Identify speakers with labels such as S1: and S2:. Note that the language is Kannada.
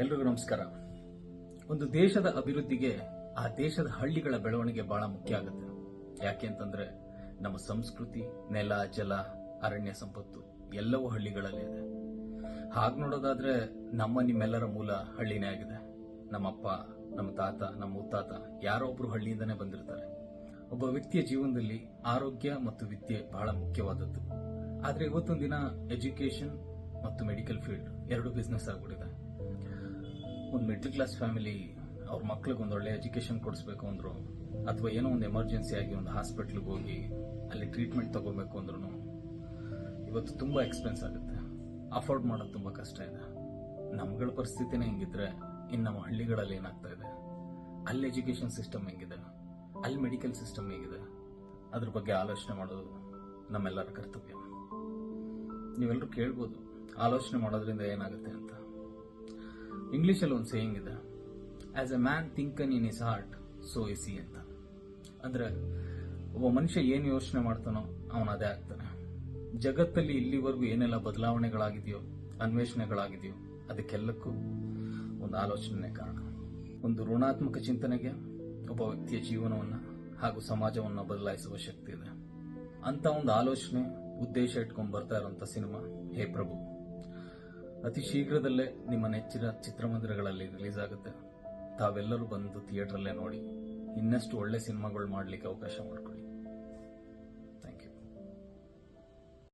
S1: ಎಲ್ರಿಗೂ ನಮಸ್ಕಾರ. ಒಂದು ದೇಶದ ಅಭಿವೃದ್ಧಿಗೆ ಆ ದೇಶದ ಹಳ್ಳಿಗಳ ಬೆಳವಣಿಗೆ ಬಹಳ ಮುಖ್ಯ ಆಗುತ್ತೆ. ಯಾಕೆ ಅಂತಂದ್ರೆ ನಮ್ಮ ಸಂಸ್ಕೃತಿ, ನೆಲ, ಜಲ, ಅರಣ್ಯ ಸಂಪತ್ತು ಎಲ್ಲವೂ ಹಳ್ಳಿಗಳಲ್ಲೇ ಇದೆ. ಹಾಗೆ ನೋಡೋದಾದ್ರೆ ನಿಮ್ಮೆಲ್ಲರ ಮೂಲ ಹಳ್ಳಿನೇ ಆಗಿದೆ. ನಮ್ಮಪ್ಪ, ನಮ್ಮ ತಾತ, ನಮ್ಮ ಮುತ್ತಾತ ಯಾರೋ ಒಬ್ರು ಹಳ್ಳಿಯಿಂದನೇ ಬಂದಿರ್ತಾರೆ. ಒಬ್ಬ ವ್ಯಕ್ತಿಯ ಜೀವನದಲ್ಲಿ ಆರೋಗ್ಯ ಮತ್ತು ವಿದ್ಯೆ ಬಹಳ ಮುಖ್ಯವಾದದ್ದು. ಆದ್ರೆ ಇವತ್ತೊಂದು ದಿನ ಎಜುಕೇಶನ್ ಮತ್ತು ಮೆಡಿಕಲ್ ಫೀಲ್ಡ್ ಎರಡು ಬಿಸ್ನೆಸ್ ಆಗ್ಬಿಟ್ಟಿದೆ. ಒಂದು ಮಿಡ್ಲ್ ಕ್ಲಾಸ್ ಫ್ಯಾಮಿಲಿ ಅವ್ರ ಮಕ್ಳಿಗೆ ಒಂದು ಒಳ್ಳೆ ಎಜುಕೇಶನ್ ಕೊಡಿಸ್ಬೇಕು ಅಂದ್ರು, ಅಥವಾ ಏನೋ ಒಂದು ಎಮರ್ಜೆನ್ಸಿ ಆಗಿ ಒಂದು ಹಾಸ್ಪಿಟ್ಲಿಗೆ ಹೋಗಿ ಅಲ್ಲಿ ಟ್ರೀಟ್ಮೆಂಟ್ ತಗೋಬೇಕು ಅಂದ್ರೂ ಇವತ್ತು ತುಂಬಾ ಎಕ್ಸ್ಪೆನ್ಸ್ ಆಗುತ್ತೆ. ಅಫೋರ್ಡ್ ಮಾಡೋದು ತುಂಬಾ ಕಷ್ಟ ಇದೆ. ನಮ್ಗಳ ಪರಿಸ್ಥಿತಿನೇ ಹೆಂಗಿದ್ರೆ ಇನ್ನು ನಮ್ಮ ಹಳ್ಳಿಗಳಲ್ಲಿ ಏನಾಗ್ತಾ ಇದೆ, ಅಲ್ಲಿ ಎಜುಕೇಶನ್ ಸಿಸ್ಟಮ್ ಹೆಂಗಿದೆ, ಅಲ್ಲಿ ಮೆಡಿಕಲ್ ಸಿಸ್ಟಮ್ ಹೇಗಿದೆ, ಅದ್ರ ಬಗ್ಗೆ ಆಲೋಚನೆ ಮಾಡೋದು ನಮ್ಮೆಲ್ಲರ ಕರ್ತವ್ಯ. ನೀವೆಲ್ಲರೂ ಕೇಳ್ಬೋದು, ಆಲೋಚನೆ ಮಾಡೋದ್ರಿಂದ ಏನಾಗುತ್ತೆ ಅಂತ. ಇಂಗ್ಲಿಷಲ್ಲಿ ಒಂದು ಸೇಯಿಂಗ್ ಇದೆ, as a man thinketh in his heart so is he ಅಂತ. ಅಂದ್ರೆ ಒಬ್ಬ ಮನುಷ್ಯ ಏನು ಯೋಚನೆ ಮಾಡ್ತಾನೋ ಅವನು ಅದೇ ಆಗ್ತಾನೆ. ಜಗತ್ತಲ್ಲಿ ಇಲ್ಲಿವರೆಗೂ ಏನೆಲ್ಲ ಬದಲಾವಣೆಗಳಾಗಿದೆಯೋ, ಅನ್ವೇಷಣೆಗಳಾಗಿದೆಯೋ, ಅದಕ್ಕೆಲ್ಲಕ್ಕೂ ಒಂದು ಆಲೋಚನೆ ಕಾರಣ. ಒಂದು ಋಣಾತ್ಮಕ ಚಿಂತನೆಗೆ ಒಬ್ಬ ವ್ಯಕ್ತಿಯ ಜೀವನವನ್ನ ಹಾಗೂ ಸಮಾಜವನ್ನ ಬದಲಾಯಿಸುವ ಶಕ್ತಿ ಇದೆ. ಅಂತ ಒಂದು ಆಲೋಚನೆ, ಉದ್ದೇಶ ಇಟ್ಕೊಂಡು ಬರ್ತಾ ಇರುವಂತ ಸಿನಿಮಾ ಹೇ ಪ್ರಭು ಅತಿ ಶೀಘ್ರದಲ್ಲೇ ನಿಮ್ಮ ನೆಚ್ಚಿನ ಚಿತ್ರಮಂದಿರಗಳಲ್ಲಿ ರಿಲೀಸ್ ಆಗುತ್ತೆ. ತಾವೆಲ್ಲರೂ ಬಂದು ಥಿಯೇಟರ್ ಅಲ್ಲೇ ನೋಡಿ ಇನ್ನಷ್ಟು ಒಳ್ಳೆ ಸಿನಿಮಾಗಳು ಮಾಡಲಿಕ್ಕೆ ಅವಕಾಶ ಮಾಡಿಕೊಡಿ.